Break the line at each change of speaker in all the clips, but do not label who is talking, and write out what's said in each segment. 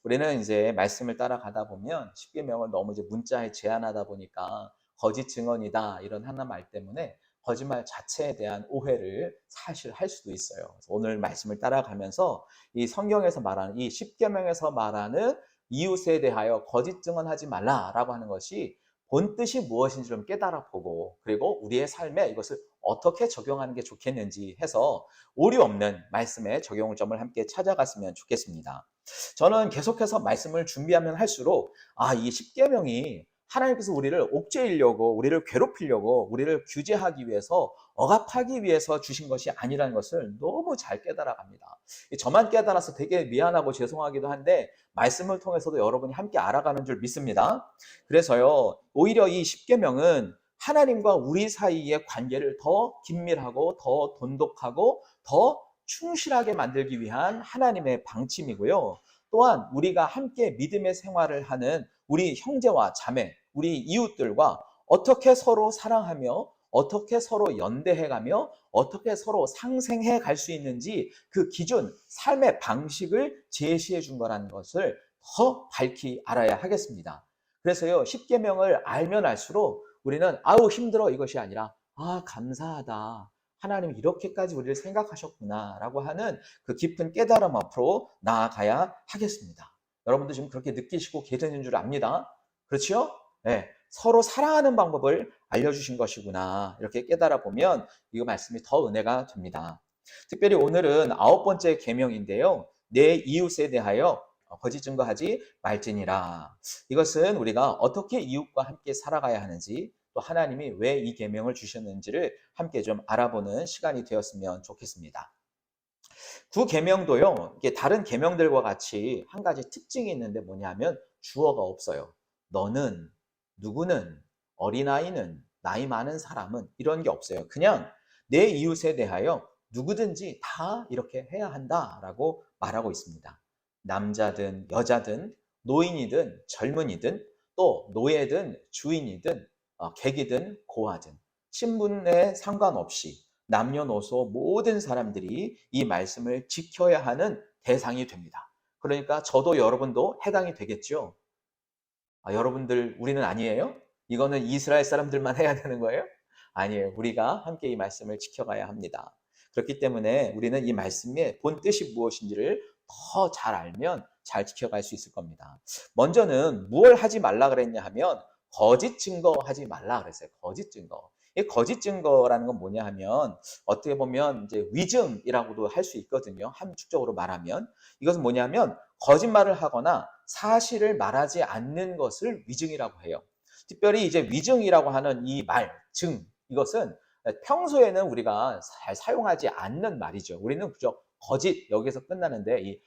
우리는 이제 말씀을 따라가다 보면 십계명을 너무 이제 문자에 제한하다 보니까 거짓 증언이다 이런 하나 말 때문에 거짓말 자체에 대한 오해를 사실 할 수도 있어요. 그래서 오늘 말씀을 따라가면서 이 성경에서 말하는 이 십계명에서 말하는 이웃에 대하여 거짓 증언하지 말라라고 하는 것이 본 뜻이 무엇인지 좀 깨달아 보고, 그리고 우리의 삶에 이것을 어떻게 적용하는 게 좋겠는지 해서 오류 없는 말씀의 적용점을 함께 찾아갔으면 좋겠습니다. 저는 계속해서 말씀을 준비하면 할수록 이 십계명이 하나님께서 우리를 옥죄이려고, 우리를 괴롭히려고, 우리를 규제하기 위해서, 억압하기 위해서 주신 것이 아니라는 것을 너무 잘 깨달아갑니다. 저만 깨달아서 되게 미안하고 죄송하기도 한데 말씀을 통해서도 여러분이 함께 알아가는 줄 믿습니다. 그래서요, 오히려 이 십계명은 하나님과 우리 사이의 관계를 더 긴밀하고 더 돈독하고 더 충실하게 만들기 위한 하나님의 방침이고요. 또한 우리가 함께 믿음의 생활을 하는 우리 형제와 자매, 우리 이웃들과 어떻게 서로 사랑하며 어떻게 서로 연대해가며 어떻게 서로 상생해 갈 수 있는지 그 기준, 삶의 방식을 제시해 준 거라는 것을 더 밝히 알아야 하겠습니다. 그래서요, 십계명을 알면 알수록 우리는 아우 힘들어 이것이 아니라 감사하다. 하나님이 이렇게까지 우리를 생각하셨구나 라고 하는 그 깊은 깨달음 앞으로 나아가야 하겠습니다. 여러분도 지금 그렇게 느끼시고 계시는 줄 압니다. 그렇죠? 네, 서로 사랑하는 방법을 알려주신 것이구나 이렇게 깨달아 보면 이 말씀이 더 은혜가 됩니다. 특별히 오늘은 9번째 계명인데요. 내 이웃에 대하여 거짓 증거하지 말지니라. 이것은 우리가 어떻게 이웃과 함께 살아가야 하는지, 또 하나님이 왜 이 계명을 주셨는지를 함께 좀 알아보는 시간이 되었으면 좋겠습니다. 구 계명도요, 이게 다른 계명들과 같이 한 가지 특징이 있는데 뭐냐면 주어가 없어요. 너는, 누구는, 어린아이는, 나이 많은 사람은 이런 게 없어요. 그냥 내 이웃에 대하여 누구든지 다 이렇게 해야 한다라고 말하고 있습니다. 남자든 여자든 노인이든 젊은이든 또 노예든 주인이든 객이든 고아든 신분에 상관없이 남녀노소 모든 사람들이 이 말씀을 지켜야 하는 대상이 됩니다. 그러니까 저도 여러분도 해당이 되겠죠. 여러분들 우리는 아니에요? 이거는 이스라엘 사람들만 해야 되는 거예요? 아니에요. 우리가 함께 이 말씀을 지켜가야 합니다. 그렇기 때문에 우리는 이 말씀의 본 뜻이 무엇인지를 더 잘 알면 잘 지켜갈 수 있을 겁니다. 먼저는 무엇을 하지 말라 그랬냐 하면 거짓 증거하지 말라 그랬어요. 거짓 증거. 이 거짓 증거라는 건 뭐냐 하면 어떻게 보면 이제 위증이라고도 할 수 있거든요. 함축적으로 말하면 이것은 뭐냐면 거짓말을 하거나 사실을 말하지 않는 것을 위증이라고 해요. 특별히 이제 위증이라고 하는 이 말, 증, 이것은 평소에는 우리가 잘 사용하지 않는 말이죠. 우리는 그저 거짓 여기서 끝나는데 이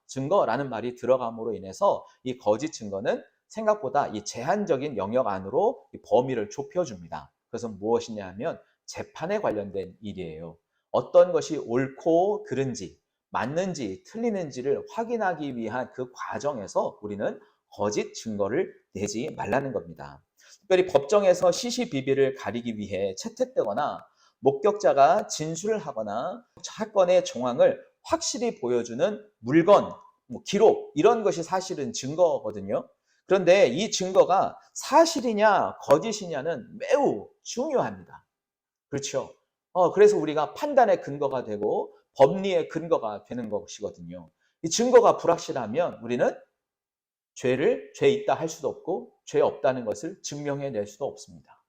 증거라는 말이 들어감으로 인해서 이 거짓 증거는 생각보다 이 제한적인 영역 안으로 이 범위를 좁혀줍니다. 그래서 무엇이냐 하면 재판에 관련된 일이에요. 어떤 것이 옳고 그른지, 맞는지 틀리는지를 확인하기 위한 그 과정에서 우리는 거짓 증거를 내지 말라는 겁니다. 특별히 법정에서 시시비비를 가리기 위해 채택되거나 목격자가 진술을 하거나 사건의 정황을 확실히 보여주는 물건, 기록 이런 것이 사실은 증거거든요. 그런데 이 증거가 사실이냐 거짓이냐는 매우 중요합니다. 그렇죠? 그래서 우리가 판단의 근거가 되고 법리의 근거가 되는 것이거든요. 이 증거가 불확실하면 우리는 죄 있다 할 수도 없고 죄 없다는 것을 증명해낼 수도 없습니다.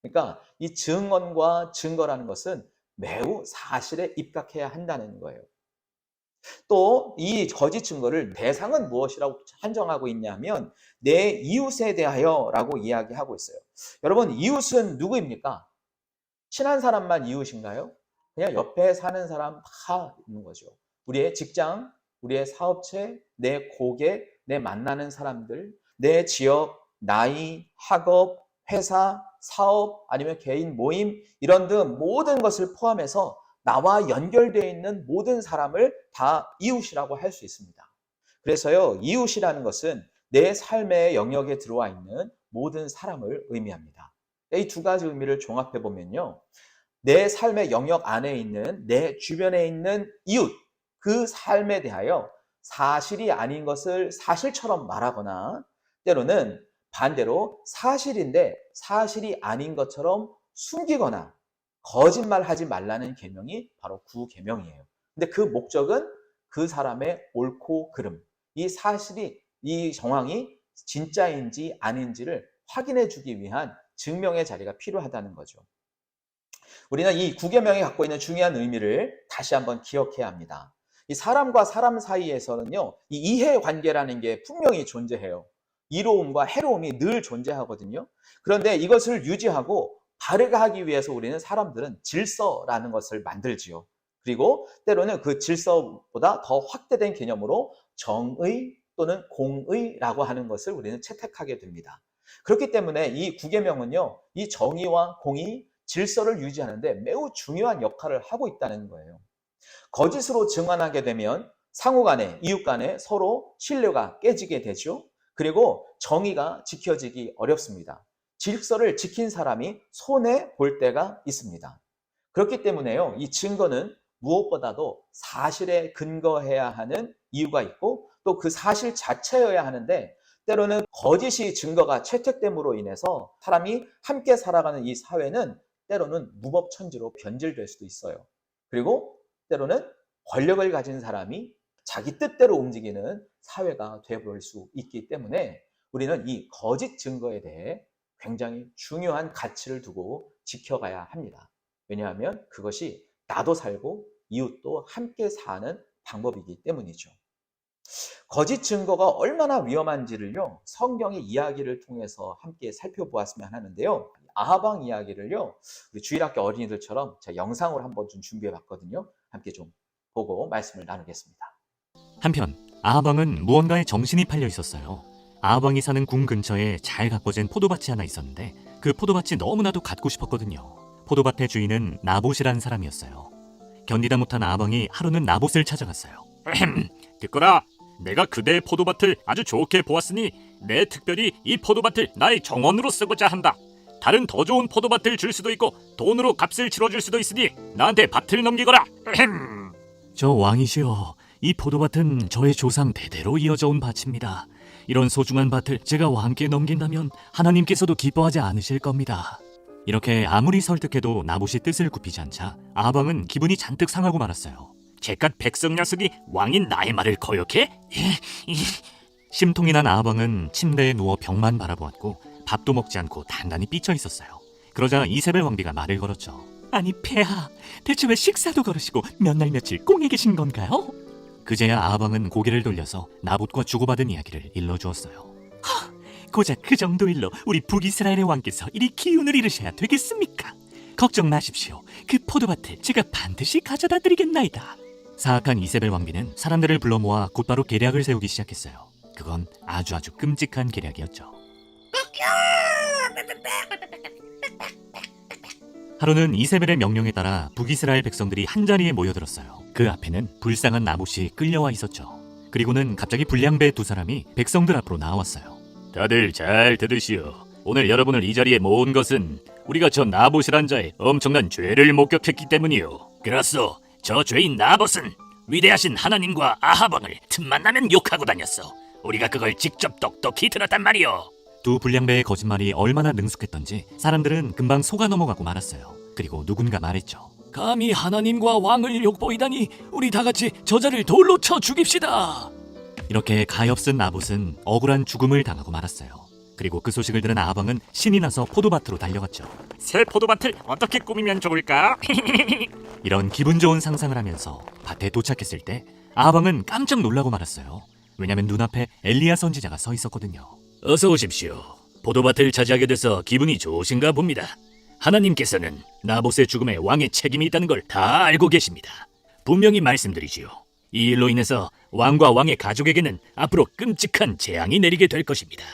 그러니까 이 증언과 증거라는 것은 매우 사실에 입각해야 한다는 거예요. 또 이 거짓 증거를 대상은 무엇이라고 한정하고 있냐면 내 이웃에 대하여라고 이야기하고 있어요. 여러분, 이웃은 누구입니까? 친한 사람만 이웃인가요? 그냥 옆에 사는 사람 다 있는 거죠. 우리의 직장, 우리의 사업체, 내 고객, 내 만나는 사람들, 내 지역, 나이, 학업, 회사, 사업, 아니면 개인 모임 이런 등 모든 것을 포함해서 나와 연결되어 있는 모든 사람을 다 이웃이라고 할 수 있습니다. 그래서요, 이웃이라는 것은 내 삶의 영역에 들어와 있는 모든 사람을 의미합니다. 이 두 가지 의미를 종합해 보면요, 내 삶의 영역 안에 있는 내 주변에 있는 이웃, 그 삶에 대하여 사실이 아닌 것을 사실처럼 말하거나 때로는 반대로 사실인데 사실이 아닌 것처럼 숨기거나 거짓말하지 말라는 계명이 바로 구계명이에요. 근데 그 목적은 그 사람의 옳고 그름, 이 사실이 이 정황이 진짜인지 아닌지를 확인해 주기 위한 증명의 자리가 필요하다는 거죠. 우리는 이 구계명이 갖고 있는 중요한 의미를 다시 한번 기억해야 합니다. 이 사람과 사람 사이에서는요, 이 이해관계라는 게 분명히 존재해요. 이로움과 해로움이 늘 존재하거든요. 그런데 이것을 유지하고 바르게 하기 위해서 우리는 사람들은 질서라는 것을 만들지요. 그리고 때로는 그 질서보다 더 확대된 개념으로 정의 또는 공의라고 하는 것을 우리는 채택하게 됩니다. 그렇기 때문에 이 구계명은요, 이 정의와 공의, 질서를 유지하는데 매우 중요한 역할을 하고 있다는 거예요. 거짓으로 증언하게 되면 상호 간에, 이웃 간에 서로 신뢰가 깨지게 되죠. 그리고 정의가 지켜지기 어렵습니다. 질서를 지킨 사람이 손해 볼 때가 있습니다. 그렇기 때문에요, 이 증거는 무엇보다도 사실에 근거해야 하는 이유가 있고 또 그 사실 자체여야 하는데 때로는 거짓이 증거가 채택됨으로 인해서 사람이 함께 살아가는 이 사회는 때로는 무법천지로 변질될 수도 있어요. 그리고 때로는 권력을 가진 사람이 자기 뜻대로 움직이는 사회가 되어버릴 수 있기 때문에 우리는 이 거짓 증거에 대해 굉장히 중요한 가치를 두고 지켜가야 합니다. 왜냐하면 그것이 나도 살고 이웃도 함께 사는 방법이기 때문이죠. 거짓 증거가 얼마나 위험한지를요, 성경의 이야기를 통해서 함께 살펴보았으면 하는데요. 아하방 이야기를요, 우리 주일학교 어린이들처럼 제가 영상으로 한번 좀 준비해 봤거든요. 함께 좀 보고 말씀을 나누겠습니다.
한편 아하방은 무언가에 정신이 팔려 있었어요. 아하방이 사는 궁 근처에 잘 가꿔진 포도밭이 하나 있었는데 그 포도밭이 너무나도 갖고 싶었거든요. 포도밭의 주인은 나봇이란 사람이었어요. 견디다 못한 아하방이 하루는 나봇을 찾아갔어요.
듣거라. 내가 그대의 포도밭을 아주 좋게 보았으니 내 특별히 이 포도밭을 나의 정원으로 쓰고자 한다. 다른 더 좋은 포도밭을 줄 수도 있고 돈으로 값을 치러줄 수도 있으니 나한테 밭을 넘기거라.
저 왕이시여, 이 포도밭은 저의 조상 대대로 이어져 온 밭입니다. 이런 소중한 밭을 제가 왕께 넘긴다면 하나님께서도 기뻐하지 않으실 겁니다. 이렇게 아무리 설득해도 나봇이 뜻을 굽히지 않자 아하방은 기분이 잔뜩 상하고 말았어요.
제깟 백성 녀석이 왕인 나의 말을 거역해?
심통이 난 아하방은 침대에 누워 벽만 바라보았고 밥도 먹지 않고 단단히 삐쳐 있었어요. 그러자 이세벨 왕비가 말을 걸었죠. 아니 폐하, 대체 왜 식사도 거르시고 몇 날 며칠 꽁에 계신 건가요? 그제야 아하방은 고개를 돌려서 나봇과 주고받은 이야기를 일러주었어요. 고작 그 정도 일로 우리 북이스라엘의 왕께서 이리 기운을 잃으셔야 되겠습니까? 걱정 마십시오. 그 포도밭을 제가 반드시 가져다 드리겠나이다. 사악한 이세벨 왕비는 사람들을 불러 모아 곧바로 계략을 세우기 시작했어요. 그건 아주 끔찍한 계략이었죠. 하루는 이세벨의 명령에 따라 북이스라엘 백성들이 한자리에 모여들었어요. 그 앞에는 불쌍한 나봇이 끌려와 있었죠. 그리고는 갑자기 불량배 두 사람이 백성들 앞으로 나왔어요.
다들 잘 들으시오. 오늘 여러분을 이 자리에 모은 것은 우리가 저 나봇이란 자의 엄청난 죄를 목격했기 때문이요. 그렇소. 저 죄인 나봇은 위대하신 하나님과 아하방을 틈만 나면 욕하고 다녔어. 우리가 그걸 직접 똑똑히 들었단 말이오.
두 불량배의 거짓말이 얼마나 능숙했던지 사람들은 금방 속아 넘어가고 말았어요. 그리고 누군가 말했죠.
감히 하나님과 왕을 욕보이다니 우리 다 같이 저자를 돌로 쳐 죽입시다.
이렇게 가엾은 나봇은 억울한 죽음을 당하고 말았어요. 그리고 그 소식을 들은 아하방은 신이 나서 포도밭으로 달려갔죠.
새 포도밭을 어떻게 꾸미면 좋을까?
이런 기분 좋은 상상을 하면서 밭에 도착했을 때 아하방은 깜짝 놀라고 말았어요. 왜냐면 눈앞에 엘리야 선지자가 서 있었거든요.
어서 오십시오. 포도밭을 차지하게 돼서 기분이 좋으신가 봅니다. 하나님께서는 나봇의 죽음에 왕의 책임이 있다는 걸 다 알고 계십니다. 분명히 말씀드리지요. 이 일로 인해서 왕과 왕의 가족에게는 앞으로 끔찍한 재앙이 내리게 될 것입니다.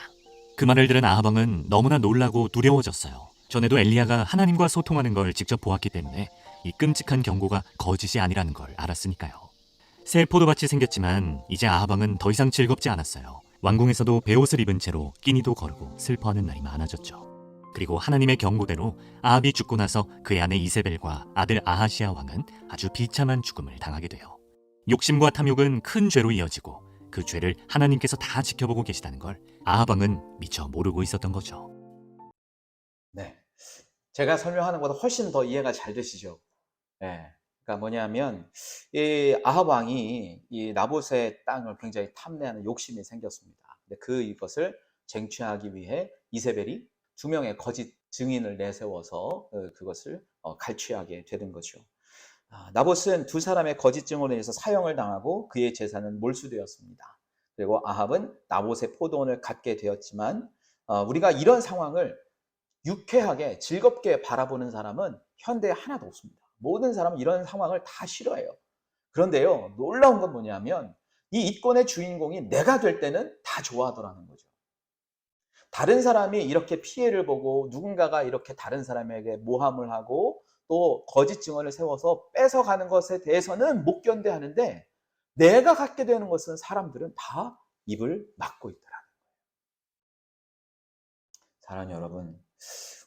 그 말을 들은 아하방은 너무나 놀라고 두려워졌어요. 전에도 엘리야가 하나님과 소통하는 걸 직접 보았기 때문에 이 끔찍한 경고가 거짓이 아니라는 걸 알았으니까요. 새 포도밭이 생겼지만 이제 아하방은 더 이상 즐겁지 않았어요. 왕궁에서도 베옷을 입은 채로 끼니도 거르고 슬퍼하는 날이 많아졌죠. 그리고 하나님의 경고대로 아합이 죽고 나서 그의 아내 이세벨과 아들 아하시아 왕은 아주 비참한 죽음을 당하게 돼요. 욕심과 탐욕은 큰 죄로 이어지고 그 죄를 하나님께서 다 지켜보고 계시다는 걸 아하방은 미처 모르고 있었던 거죠.
네. 제가 설명하는 것보다 훨씬 더 이해가 잘 되시죠? 예. 그러니까 뭐냐면, 이 아합 왕이 이 나봇의 땅을 굉장히 탐내하는 욕심이 생겼습니다. 근데 이것을 쟁취하기 위해 이세벨이 두 명의 거짓 증인을 내세워서 그것을 갈취하게 되는 거죠. 나봇은 두 사람의 거짓 증언에 의해서 사형을 당하고 그의 재산은 몰수되었습니다. 그리고 아합은 나봇의 포도원을 갖게 되었지만, 우리가 이런 상황을 유쾌하게 즐겁게 바라보는 사람은 현대에 하나도 없습니다. 모든 사람은 이런 상황을 다 싫어해요. 그런데요, 놀라운 건 뭐냐면 이 이권의 주인공이 내가 될 때는 다 좋아하더라는 거죠. 다른 사람이 이렇게 피해를 보고 누군가가 이렇게 다른 사람에게 모함을 하고 또 거짓 증언을 세워서 뺏어가는 것에 대해서는 못 견뎌하는데, 내가 갖게 되는 것은 사람들은 다 입을 막고 있더라는 거예요. 사랑하는 여러분,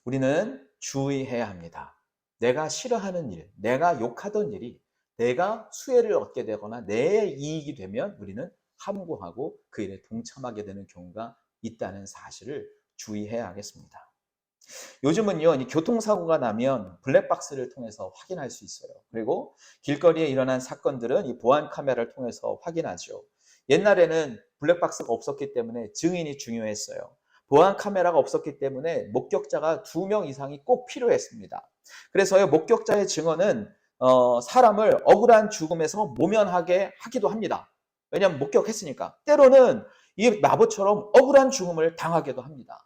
우리는 주의해야 합니다. 내가 싫어하는 일, 내가 욕하던 일이 내가 수혜를 얻게 되거나 내 이익이 되면 우리는 함구하고 그 일에 동참하게 되는 경우가 있다는 사실을 주의해야 하겠습니다. 요즘은요, 이 교통사고가 나면 블랙박스를 통해서 확인할 수 있어요. 그리고 길거리에 일어난 사건들은 이 보안 카메라를 통해서 확인하죠. 옛날에는 블랙박스가 없었기 때문에 증인이 중요했어요. 보안 카메라가 없었기 때문에 목격자가 2명 이상이 꼭 필요했습니다. 그래서요, 목격자의 증언은 사람을 억울한 죽음에서 모면하게 하기도 합니다. 왜냐하면 목격했으니까. 때로는 이 나봇처럼 억울한 죽음을 당하기도 합니다.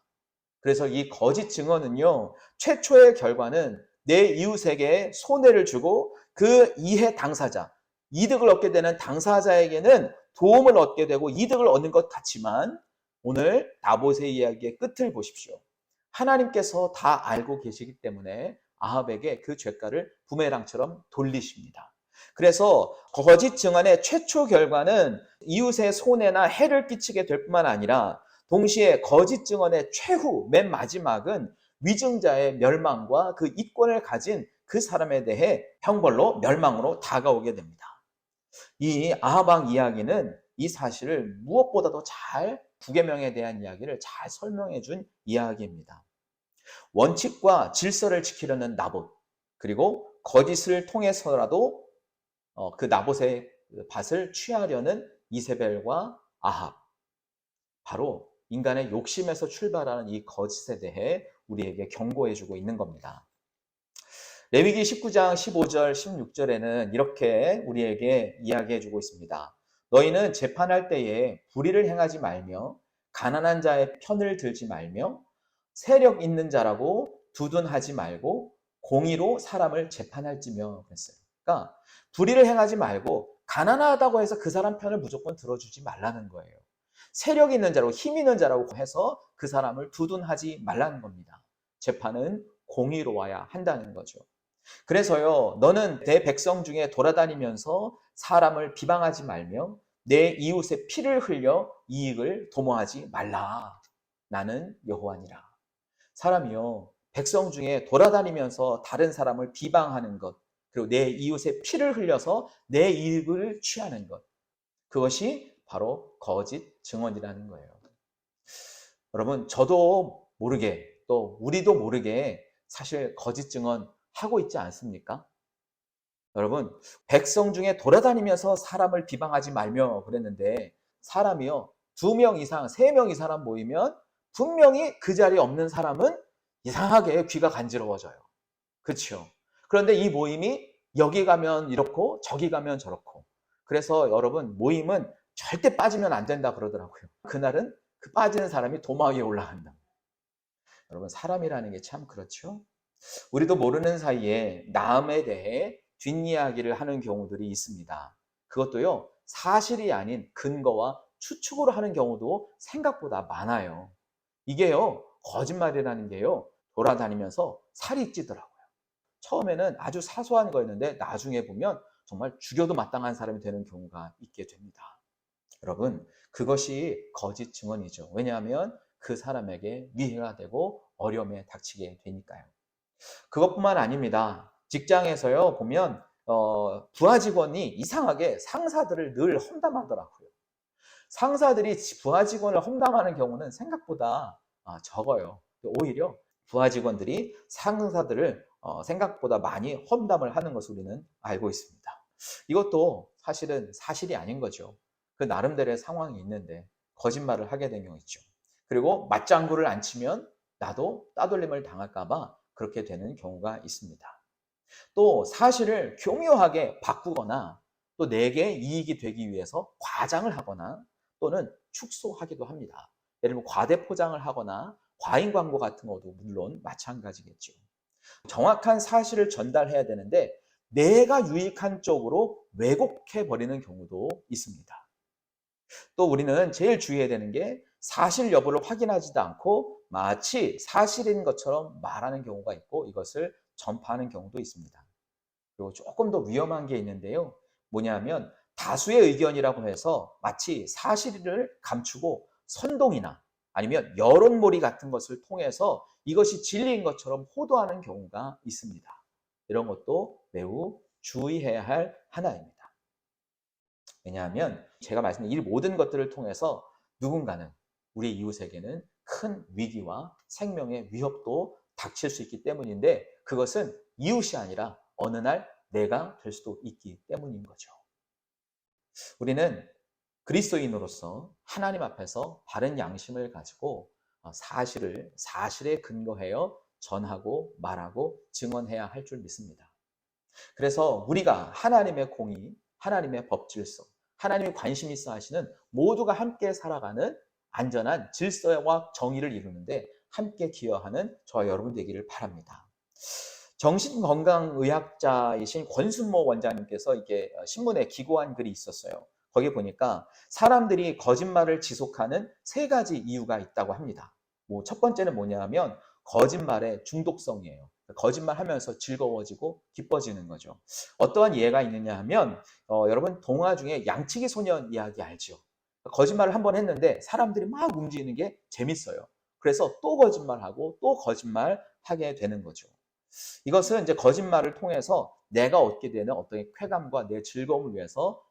그래서 이 거짓 증언은요, 최초의 결과는 내 이웃에게 손해를 주고 그 이해 당사자, 이득을 얻게 되는 당사자에게는 도움을 얻게 되고 이득을 얻는 것 같지만, 오늘 나봇의 이야기의 끝을 보십시오. 하나님께서 다 알고 계시기 때문에 아합에게 그 죄가를 부메랑처럼 돌리십니다. 그래서 거짓 증언의 최초 결과는 이웃의 손해나 해를 끼치게 될 뿐만 아니라, 동시에 거짓 증언의 최후, 맨 마지막은 위증자의 멸망과 그 이권을 가진 그 사람에 대해 형벌로 멸망으로 다가오게 됩니다. 이 아합 왕 이야기는 이 사실을 무엇보다도 잘, 부계명에 대한 이야기를 잘 설명해 준 이야기입니다. 원칙과 질서를 지키려는 나봇, 그리고 거짓을 통해서라도 그 나봇의 밭을 취하려는 이세벨과 아합, 바로 인간의 욕심에서 출발하는 이 거짓에 대해 우리에게 경고해 주고 있는 겁니다. 레위기 19장 15절 16절에는 이렇게 우리에게 이야기해 주고 있습니다. 너희는 재판할 때에 불의를 행하지 말며 가난한 자의 편을 들지 말며 세력 있는 자라고 두둔하지 말고 공의로 사람을 재판할지며 그랬어요. 그러니까 불의를 행하지 말고 가난하다고 해서 그 사람 편을 무조건 들어주지 말라는 거예요. 세력 있는 자라고 힘 있는 자라고 해서 그 사람을 두둔하지 말라는 겁니다. 재판은 공의로워야 한다는 거죠. 그래서요, 너는 내 백성 중에 돌아다니면서 사람을 비방하지 말며 내 이웃의 피를 흘려 이익을 도모하지 말라. 나는 여호와니라. 사람이요, 백성 중에 돌아다니면서 다른 사람을 비방하는 것, 그리고 내 이웃의 피를 흘려서 내 이익을 취하는 것, 그것이 바로 거짓 증언이라는 거예요. 여러분, 저도 모르게 또 우리도 모르게 사실 거짓 증언 하고 있지 않습니까? 여러분, 백성 중에 돌아다니면서 사람을 비방하지 말며 그랬는데, 사람이요, 2명 이상, 3명 이상 모이면 분명히 그 자리에 없는 사람은 이상하게 귀가 간지러워져요. 그렇죠? 그런데 이 모임이 여기 가면 이렇고 저기 가면 저렇고, 그래서 여러분, 모임은 절대 빠지면 안 된다 그러더라고요. 그날은 그 빠지는 사람이 도마 위에 올라간다. 여러분, 사람이라는 게 참 그렇죠? 우리도 모르는 사이에 남에 대해 뒷이야기를 하는 경우들이 있습니다. 그것도요, 사실이 아닌 근거와 추측으로 하는 경우도 생각보다 많아요. 이게요, 거짓말이라는 게요, 돌아다니면서 살이 찌더라고요. 처음에는 아주 사소한 거였는데 나중에 보면 정말 죽여도 마땅한 사람이 되는 경우가 있게 됩니다. 여러분, 그것이 거짓 증언이죠. 왜냐하면 그 사람에게 위해가 되고 어려움에 닥치게 되니까요. 그것뿐만 아닙니다. 직장에서요, 보면 부하 직원이 이상하게 상사들을 늘 험담하더라고요. 상사들이 부하 직원을 험담하는 경우는 생각보다 적어요. 오히려 부하 직원들이 상사들을 생각보다 많이 험담을 하는 것을 우리는 알고 있습니다. 이것도 사실은 사실이 아닌 거죠. 그 나름대로의 상황이 있는데 거짓말을 하게 된 경우 있죠. 그리고 맞장구를 안 치면 나도 따돌림을 당할까 봐 그렇게 되는 경우가 있습니다. 또 사실을 교묘하게 바꾸거나 또 내게 이익이 되기 위해서 과장을 하거나 또는 축소하기도 합니다. 예를 들면 과대 포장을 하거나 과잉 광고 같은 것도 물론 마찬가지겠죠. 정확한 사실을 전달해야 되는데 내가 유익한 쪽으로 왜곡해 버리는 경우도 있습니다. 또 우리는 제일 주의해야 되는 게 사실 여부를 확인하지도 않고 마치 사실인 것처럼 말하는 경우가 있고 이것을 전파하는 경우도 있습니다. 그리고 조금 더 위험한 게 있는데요. 뭐냐면 다수의 의견이라고 해서 마치 사실을 감추고 선동이나 아니면 여론몰이 같은 것을 통해서 이것이 진리인 것처럼 호도하는 경우가 있습니다. 이런 것도 매우 주의해야 할 하나입니다. 왜냐하면 제가 말씀드린 이 모든 것들을 통해서 누군가는 우리 이웃에게는 큰 위기와 생명의 위협도 닥칠 수 있기 때문인데 그것은 이웃이 아니라 어느 날 내가 될 수도 있기 때문인 거죠. 우리는 그리스도인으로서 하나님 앞에서 바른 양심을 가지고 사실에 근거하여 전하고 말하고 증언해야 할 줄 믿습니다. 그래서 우리가 하나님의 공의, 하나님의 법질서, 하나님이 관심 있어 하시는 모두가 함께 살아가는 안전한 질서와 정의를 이루는데 함께 기여하는 저와 여러분 되기를 바랍니다. 정신건강의학자이신 권순모 원장님께서 이게 신문에 기고한 글이 있었어요. 거기 보니까 사람들이 거짓말을 지속하는 3가지 이유가 있다고 합니다. 첫 번째는 뭐냐면 거짓말의 중독성이에요. 거짓말하면서 즐거워지고 기뻐지는 거죠. 어떠한 예가 있느냐 하면 여러분 동화 중에 양치기 소년 이야기 알죠? 거짓말을 한번 했는데 사람들이 막 움직이는 게 재밌어요. 그래서 또 거짓말하고 또 거짓말하게 되는 거죠. 이것은 이제 거짓말을 통해서 내가 얻게 되는 어떤 쾌감과 내 즐거움을 위해서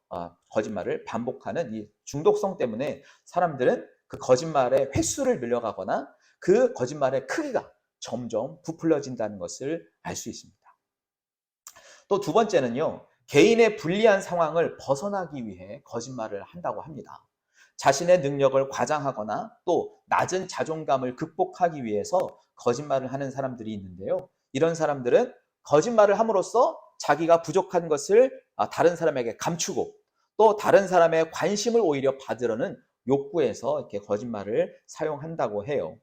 거짓말을 반복하는 이 중독성 때문에 사람들은 그 거짓말의 횟수를 늘려가거나 그 거짓말의 크기가 점점 부풀려진다는 것을 알 수 있습니다. 또 두 번째는요, 개인의 불리한 상황을 벗어나기 위해 거짓말을 한다고 합니다. 자신의 능력을 과장하거나 또 낮은 자존감을 극복하기 위해서 거짓말을 하는 사람들이 있는데요. 이런 사람들은 거짓말을 함으로써 자기가 부족한 것을 다른 사람에게 감추고 또 다른 사람의 관심을 오히려 받으려는 욕구에서 이렇게 거짓말을 사용한다고 해요.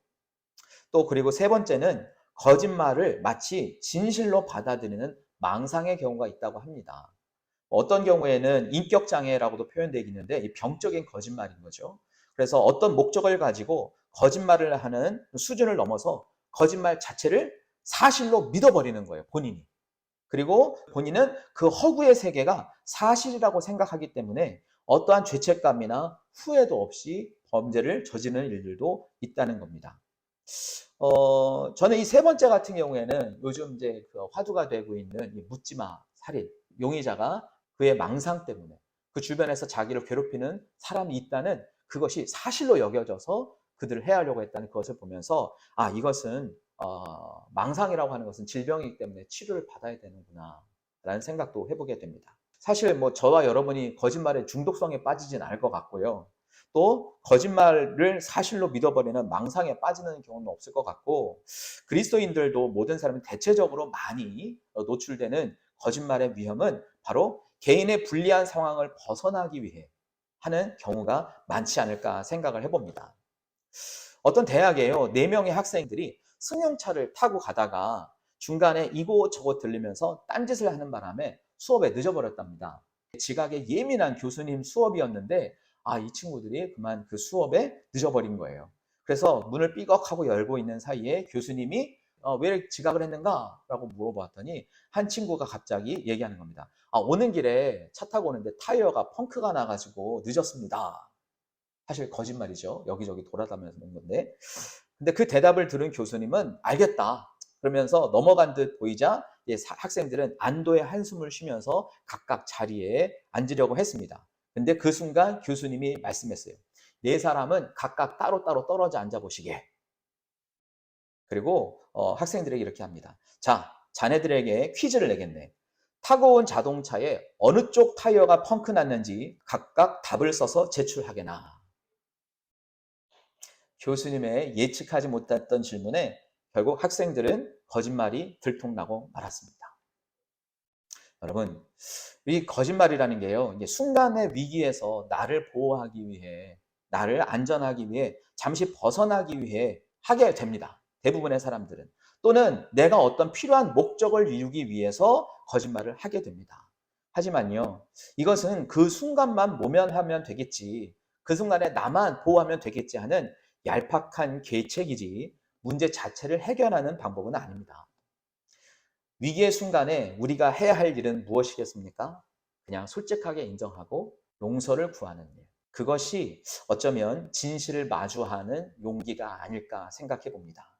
또 그리고 세 번째는 거짓말을 마치 진실로 받아들이는 망상의 경우가 있다고 합니다. 어떤 경우에는 인격장애라고도 표현되기는데 이 병적인 거짓말인 거죠. 그래서 어떤 목적을 가지고 거짓말을 하는 수준을 넘어서 거짓말 자체를 사실로 믿어버리는 거예요, 본인이. 그리고 본인은 그 허구의 세계가 사실이라고 생각하기 때문에 어떠한 죄책감이나 후회도 없이 범죄를 저지르는 일들도 있다는 겁니다. 저는 이 세 번째 같은 경우에는 요즘 이제 그 화두가 되고 있는 이 묻지마 살인, 용의자가 그의 망상 때문에 그 주변에서 자기를 괴롭히는 사람이 있다는 그것이 사실로 여겨져서 그들을 해하려고 했다는 것을 보면서 이것은 망상이라고 하는 것은 질병이기 때문에 치료를 받아야 되는구나 라는 생각도 해보게 됩니다. 사실 뭐 저와 여러분이 거짓말의 중독성에 빠지진 않을 것 같고요. 또 거짓말을 사실로 믿어버리는 망상에 빠지는 경우는 없을 것 같고 그리스도인들도 모든 사람이 대체적으로 많이 노출되는 거짓말의 위험은 바로 개인의 불리한 상황을 벗어나기 위해 하는 경우가 많지 않을까 생각을 해봅니다. 어떤 대학에요, 4명의 학생들이 승용차를 타고 가다가 중간에 이곳저곳 들리면서 딴짓을 하는 바람에 수업에 늦어버렸답니다. 지각에 예민한 교수님 수업이었는데 이 친구들이 그만 그 수업에 늦어버린 거예요. 그래서 문을 삐걱하고 열고 있는 사이에 교수님이 왜 지각을 했는가? 라고 물어봤더니 한 친구가 갑자기 얘기하는 겁니다. 오는 길에 차 타고 오는데 타이어가 펑크가 나가지고 늦었습니다. 사실 거짓말이죠. 여기저기 돌아다니면서 온 건데. 근데 그 대답을 들은 교수님은 알겠다. 그러면서 넘어간 듯 보이자 학생들은 안도의 한숨을 쉬면서 각각 자리에 앉으려고 했습니다. 근데 그 순간 교수님이 말씀했어요. 네 사람은 각각 따로따로 떨어져 앉아보시게. 그리고 학생들에게 이렇게 합니다. 자, 자네들에게 퀴즈를 내겠네. 타고 온 자동차에 어느 쪽 타이어가 펑크 났는지 각각 답을 써서 제출하게나. 교수님의 예측하지 못했던 질문에 결국 학생들은 거짓말이 들통나고 말았습니다. 여러분, 이 거짓말이라는 게요, 이제 순간의 위기에서 나를 보호하기 위해, 나를 안전하기 위해, 잠시 벗어나기 위해 하게 됩니다. 대부분의 사람들은. 또는 내가 어떤 필요한 목적을 이루기 위해서 거짓말을 하게 됩니다. 하지만요, 이것은 그 순간만 모면하면 되겠지, 그 순간에 나만 보호하면 되겠지 하는 얄팍한 계책이지 문제 자체를 해결하는 방법은 아닙니다. 위기의 순간에 우리가 해야 할 일은 무엇이겠습니까? 그냥 솔직하게 인정하고 용서를 구하는 일. 그것이 어쩌면 진실을 마주하는 용기가 아닐까 생각해 봅니다.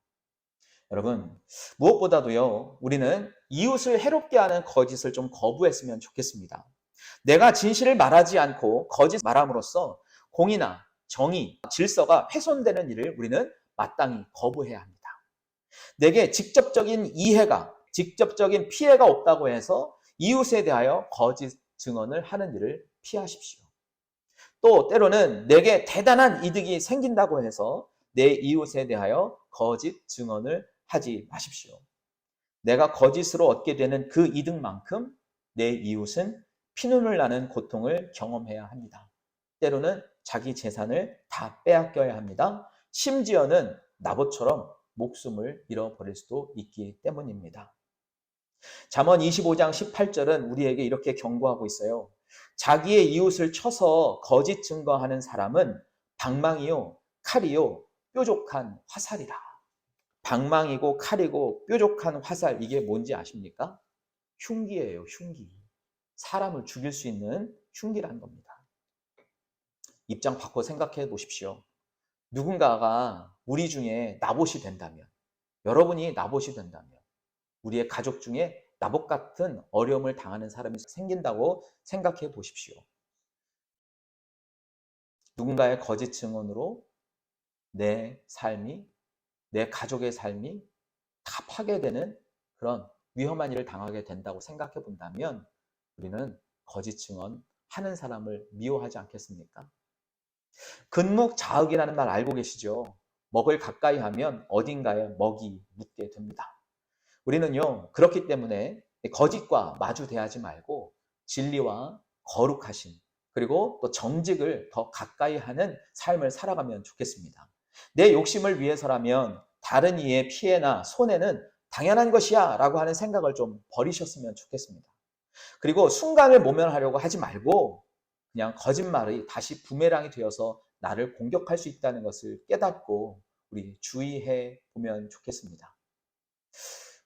여러분, 무엇보다도요, 우리는 이웃을 해롭게 하는 거짓을 좀 거부했으면 좋겠습니다. 내가 진실을 말하지 않고 거짓 말함으로써 공의나 정의, 질서가 훼손되는 일을 우리는 마땅히 거부해야 합니다. 내게 직접적인 이해가, 직접적인 피해가 없다고 해서 이웃에 대하여 거짓 증언을 하는 일을 피하십시오. 또 때로는 내게 대단한 이득이 생긴다고 해서 내 이웃에 대하여 거짓 증언을 하지 마십시오. 내가 거짓으로 얻게 되는 그 이득만큼 내 이웃은 피눈물 나는 고통을 경험해야 합니다. 때로는 자기 재산을 다 빼앗겨야 합니다. 심지어는 나봇처럼 목숨을 잃어버릴 수도 있기 때문입니다. 잠언 25장 18절은 우리에게 이렇게 경고하고 있어요. 자기의 이웃을 쳐서 거짓 증거하는 사람은 방망이요, 칼이요, 뾰족한 화살이라. 방망이고 칼이고 뾰족한 화살, 이게 뭔지 아십니까? 흉기예요, 흉기. 사람을 죽일 수 있는 흉기라는 겁니다. 입장 바꿔 생각해 보십시오. 누군가가 우리 중에 나봇이 된다면, 여러분이 나봇이 된다면, 우리의 가족 중에 나봇 같은 어려움을 당하는 사람이 생긴다고 생각해 보십시오. 누군가의 거짓 증언으로 내 삶이, 내 가족의 삶이 다 파괴되는 그런 위험한 일을 당하게 된다고 생각해 본다면 우리는 거짓 증언 하는 사람을 미워하지 않겠습니까? 근묵자흑이라는 말 알고 계시죠? 먹을 가까이 하면 어딘가에 먹이 묻게 됩니다. 우리는요, 그렇기 때문에 거짓과 마주대하지 말고 진리와 거룩하신, 그리고 또 정직을 더 가까이 하는 삶을 살아가면 좋겠습니다. 내 욕심을 위해서라면 다른 이의 피해나 손해는 당연한 것이야 라고 하는 생각을 좀 버리셨으면 좋겠습니다. 그리고 순간을 모면하려고 하지 말고 그냥 거짓말이 다시 부메랑이 되어서 나를 공격할 수 있다는 것을 깨닫고 우리 주의해 보면 좋겠습니다.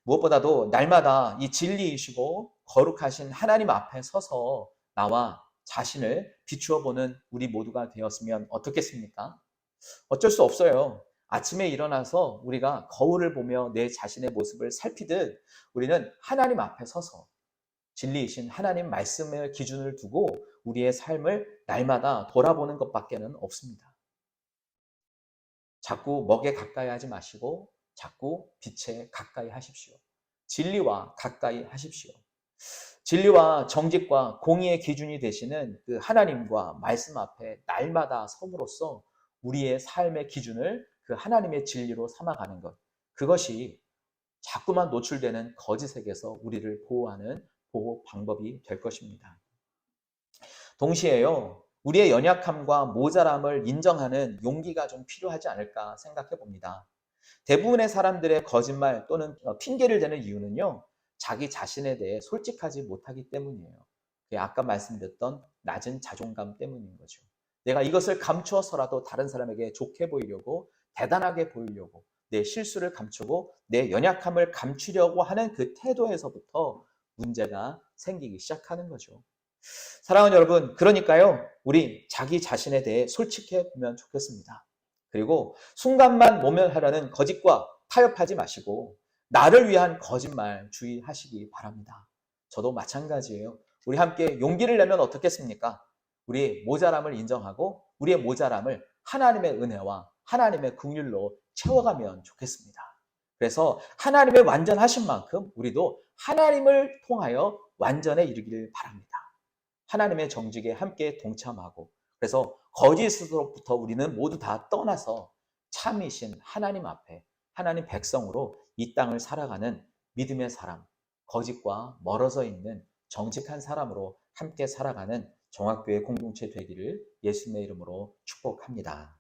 무엇보다도 날마다 이 진리이시고 거룩하신 하나님 앞에 서서 나와 자신을 비추어 보는 우리 모두가 되었으면 어떻겠습니까? 어쩔 수 없어요. 아침에 일어나서 우리가 거울을 보며 내 자신의 모습을 살피듯 우리는 하나님 앞에 서서 진리이신 하나님 말씀의 기준을 두고 우리의 삶을 날마다 돌아보는 것밖에는 없습니다. 자꾸 먹에 가까이 하지 마시고 자꾸 빛에 가까이 하십시오. 진리와 가까이 하십시오. 진리와 정직과 공의의 기준이 되시는 그 하나님과 말씀 앞에 날마다 섬으로써 우리의 삶의 기준을 그 하나님의 진리로 삼아가는 것, 그것이 자꾸만 노출되는 거짓에게서 우리를 보호하는 보호 방법이 될 것입니다. 동시에요, 우리의 연약함과 모자람을 인정하는 용기가 좀 필요하지 않을까 생각해 봅니다. 대부분의 사람들의 거짓말 또는 핑계를 대는 이유는요, 자기 자신에 대해 솔직하지 못하기 때문이에요. 아까 말씀드렸던 낮은 자존감 때문인 거죠. 내가 이것을 감추어서라도 다른 사람에게 좋게 보이려고, 대단하게 보이려고, 내 실수를 감추고 내 연약함을 감추려고 하는 그 태도에서부터 문제가 생기기 시작하는 거죠. 사랑하는 여러분, 그러니까요, 우리 자기 자신에 대해 솔직해 보면 좋겠습니다. 그리고 순간만 모면하려는 거짓과 타협하지 마시고 나를 위한 거짓말 주의하시기 바랍니다. 저도 마찬가지예요. 우리 함께 용기를 내면 어떻겠습니까? 우리의 모자람을 인정하고 우리의 모자람을 하나님의 은혜와 하나님의 긍휼로 채워가면 좋겠습니다. 그래서 하나님의 완전하신 만큼 우리도 하나님을 통하여 완전에 이르기를 바랍니다. 하나님의 정직에 함께 동참하고, 그래서 거짓으로부터 우리는 모두 다 떠나서 참이신 하나님 앞에 하나님 백성으로 이 땅을 살아가는 믿음의 사람, 거짓과 멀어져 있는 정직한 사람으로 함께 살아가는 종합교회 공동체 되기를 예수님의 이름으로 축복합니다.